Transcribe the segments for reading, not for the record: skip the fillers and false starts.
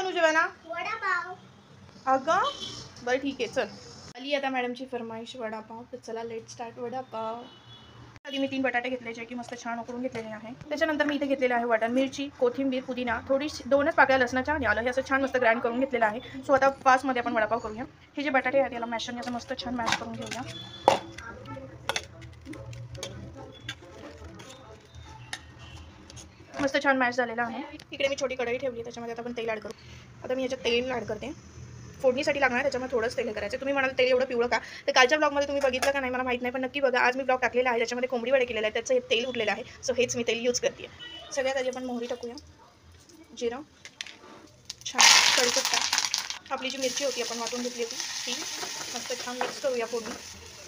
बनवू जेवायला? वडापाव. अगं बरं ठीक आहे, चल. आली आता मॅडमची फरमाईश वडापाव, तर चला लेट स्टार्ट वडापाव. आधी मी 3 बटाटे घेतले जे की मस्त छान उकडून घेतलेले आहे. त्याच्यानंतर मी इथे घेतलेले आहे वाटण, मिरची, कोथिंबीर, पुदिना, थोडीशी 2च पाकळ्या लसणाच्या आणि आलं हे असं छान मस्त ग्राइंड करून घेतलेलं आहे. सो आता फास्टमध्ये आपण वडापाव करूया. हे जे बटाटे आहेत याला मॅशरने असं मस्त छान मॅश करून घेऊया. मस्त छान मॅश झालेला आहे. इकडे मी छोटी कढई ठेवली, त्याच्यामध्ये आता आपण तेल ॲड करू. आता मी याच्यात तेल ॲड करते. फोडणीसाठी लागणार आहे, त्याच्यामुळे थोडंच तेल करायचं. तुम्ही म्हणाल तेल एवढं पिवळं का? तर कालच्या ब्लॉगमध्ये तुम्ही बघितलं का नाही मला माहीत नाही, पण नक्की बघा. आज मी ब्लॉग टाकलेला आहे, त्याच्यामध्ये कोंबडी वडे केलेलं आहे, त्याचं हे तेल उठलेलं आहे. सो हेच मी तेल यूज करते. सगळ्यात आधी आपण मोहरी टाकूया, जिरं, छान कढीपत्ता, आपली जी मिरची होती आपण वाटून घेतली होती ती मस्त छान मिक्स करूया. फोडणी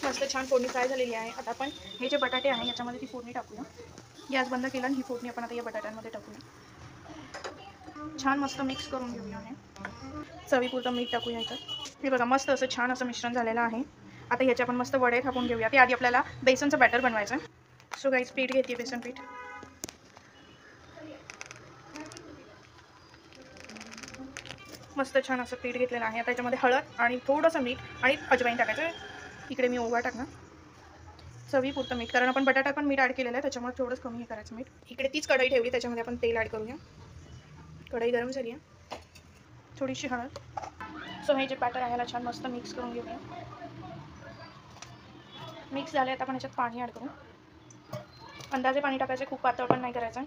मस्त छान फोडणी फ्राय झालेली आहे. आता आपण हे जे बटाटे आहे याच्यामध्ये ती फोडणी टाकूया. गॅस बंद केला आणि ही फोडणी आपण आता या बटाट्यांमध्ये टाकूया. छान मस्त मिक्स करून घेऊया. चवीपुरतं मीठ टाकूया याच्यात. हे बघा मस्त असं छान असं मिश्रण झालेलं आहे. आता ह्याचे आपण मस्त वडे थापून घेऊया. ते आधी आपल्याला बेसनचं बॅटर बनवायचं आहे. सो गाईस पीठ घेते, बेसन पीठ. मस्त छान असं पीठ घेतलेलं आहे. आता याच्यामध्ये हळद आणि थोडंसं मीठ आणि अजवाईन टाकायचं. इकडे मी ओवा टाकणार, चवीपुरतं मीठ, कारण आपण बटाटा पण मीठ ॲड केलेलं आहे, त्याच्यामुळे थोडंच कमी हे करायचं मीठ. इकडे तीच कढई ठेवली, त्याच्यामध्ये आपण तेल ॲड करूया. कढई गरम झाली आहे. थोडीशी हळद. सो हे जे बॅटर आहे याला छान मस्त मिक्स करून घेऊया. मिक्स झाले, आता आपण याच्यात पाणी ॲड करू. अंदाजे पाणी टाकायचं, खूप पातळ पण नाही करायचं.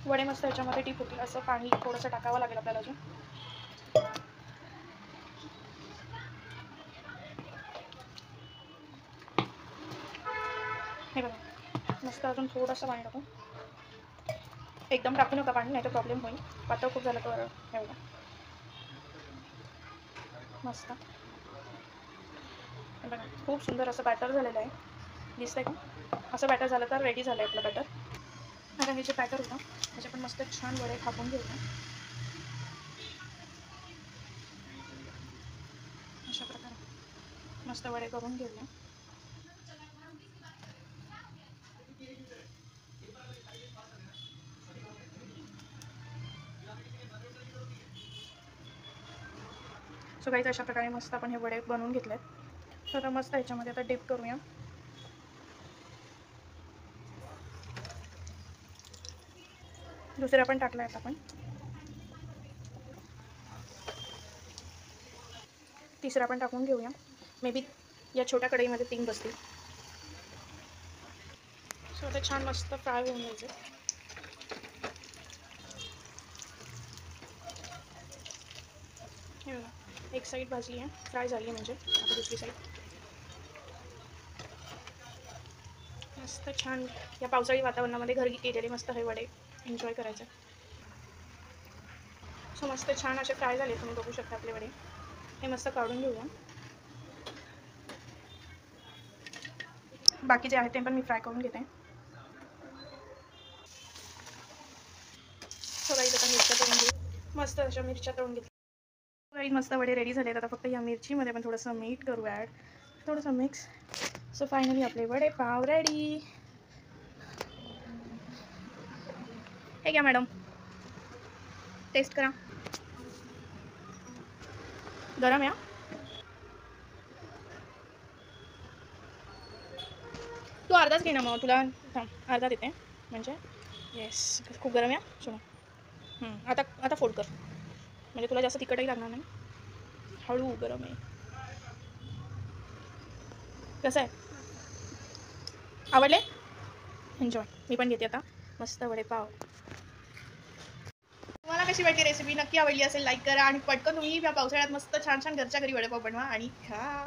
वडे मस्त याच्यामध्ये टीप होतील असं पाणी थोडंसं टाकावं लागेल आपल्याला अजून. हे बघा मस्त अजून थोडंसं पाणी टाकू. एकदम टाकू नका पाणी, नाही तर प्रॉब्लेम होईल. पातळ खूप झालं तर हे बघा मस्त. हे बघा खूप सुंदर असं बॅटर झालेलं आहे, दिसतंय का? असं बॅटर झालं तर रेडी झालं आहे आपलं बॅटर. आता हे जे बॅटर होतं त्याचे पण मस्त छान वडे थापून घेऊया. अशा प्रकारे मस्त वडे करून घेऊया. सो काही अशा प्रकारे मस्त आपण हे वडे बनवून घेतलेत. तर आता मस्त ह्याच्यामध्ये आता डिप करूया. दुसरा पण टाकला आहे आपण. तिसरा पण टाकून घेऊया. मे बी या छोट्या कढईमध्ये 3 बसतील. सो आता छान मस्त फ्राय होऊन घ्यायचे. हे बघा एक साईड भाजली आहे, फ्राय झाली आहे म्हणजे. आता दुसरी साईड मस्त छान या पावसाळी वातावरणामध्ये घरी केलेले मस्त हे वडे एन्जॉय करायचे. सो मस्त छान असे फ्राय झाले, तुम्ही बघू शकता आपले वडे. हे मस्त काढून घेऊया. बाकी जे आहे ते पण मी फ्राय करून घेते. सो गाईस आता मिरच्या तळून घेऊ. मस्त अशा मिरच्या तळून घेतल्या. गाईस मस्त वडे रेडी झाले. आता फक्त या मिरचीमध्ये पण थोडंसं मीठ करू ॲड, थोडंसं मिक्स. सो फायनली आपले वडे पाव रेडी. हे घ्या मॅडम, टेस्ट करा. गरम आहे. तू अर्धाच घे ना, मग तुला अर्धा देते म्हणजे. येस खूप गरम आहे सोना. आता आता फोल्ड कर, म्हणजे तुला जास्त तिखटही लागणार नाही. हळू गरम आहे. कसं आहे, आवडले? एन्जॉय. मी पण घेते आता मस्त वडेपाव. तुम्हाला कशी वाटली रेसिपी? नक्की आवडली असेल लाईक करा आणि पटकन तुम्ही या पावसाळ्यात मस्त छान छान घरच्या घरी वडेपाव बनवा आणि खा.